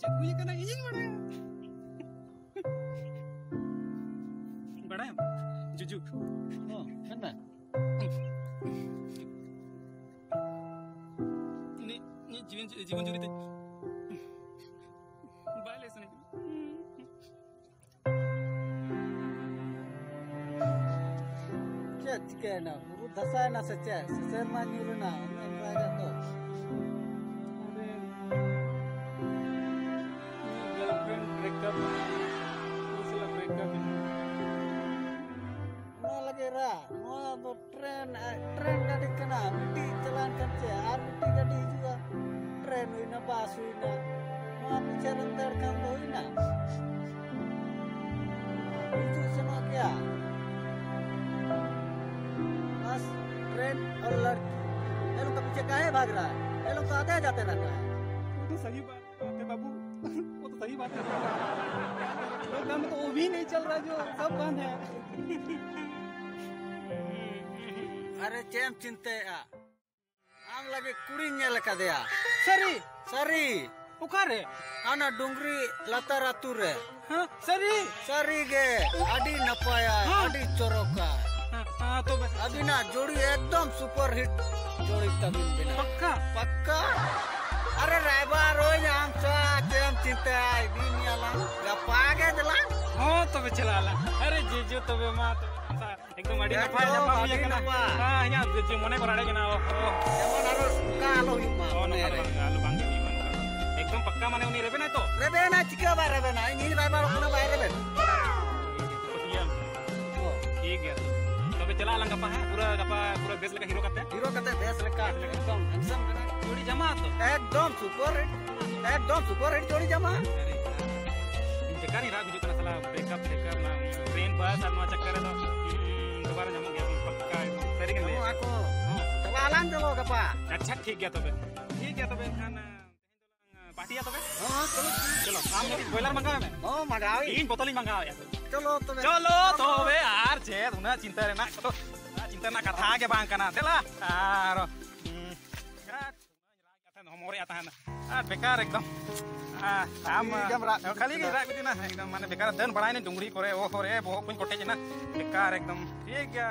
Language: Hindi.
cek gue karena ini bड़ा जुजू mana ini जीवन जुरी ते बाले सने क्या चिके ना बुरु दसा ना सच्चा ससर मा nyuruh na ini raja to girlfriend breakup उसला breakup no lagi ra no do tren gadi kana miti jalan kerja ar miti gadi juga tren ina basu ina no bicara ter kan do ina itu sama kya bus train और लड़की ये लोग तो पीछे काहे भाग रहा है ये लोग तो आते जाते रहता है वो तो सही बात है बाबू वो तो सही बात है लॉकडाउन में तो वो भी नहीं चल रहा जो सब बंद है अरे चेम चिंते आम लगे कुड़ी नेल कदया सरी सरी पुकारे आना डुंगरी लतर आतु रे हां सरी सरी गे आडी नपाया आडी चोरोका हां तो अभी ना जोड़ी एकदम सुपर हिट जोड़ी तभी बिना पक्का पक्का अरे रायबा रोज आम सा चेम चिंते आई दिन याला गपागे दला हां तो चलाला अरे जीजू तो बे मा तो एकदम अड़ी नफा नफा ये कना हां या जे मने कराडे कना जेमन आरो कालो हिमा ओने आलू बांगे एकदम पक्का माने उनी रेबे ना तो रेबे ना चिका बा रेबे ना ini रायबा अपना बाहर रेबे ठीक है तो चला लंगा पा पूरा बेस लगा हीरो कते बेस लगा एकदम हैंडसम कना जोड़ी जमा तो एकदम सुपर हिट जोड़ी जमा जकानी राग जो कना साला ब्रेकअप ना ट्रेन बस आदमा चक्कर है तो दोबारा जमा गया पक्का सरी के ले aku चलाlan चलो गपा अच्छा ठीक है तो खान पार्टी है तो हां चलो हम बॉयलर मंगावे में मंगावी 3 बोतल ही मंगाओ यार चलो तो बे यार चेत उना चिंता रे ना तो चिंता ना कथा के बांग कना देला आर हमरे आता है ना बेकार एकदम हम खाली के राग बिना एकदम माने बेकार दन बड़ाई ने डुंगरी करे ओ करे बहुत कुछ कोटे ना बेकार एकदम ठीक है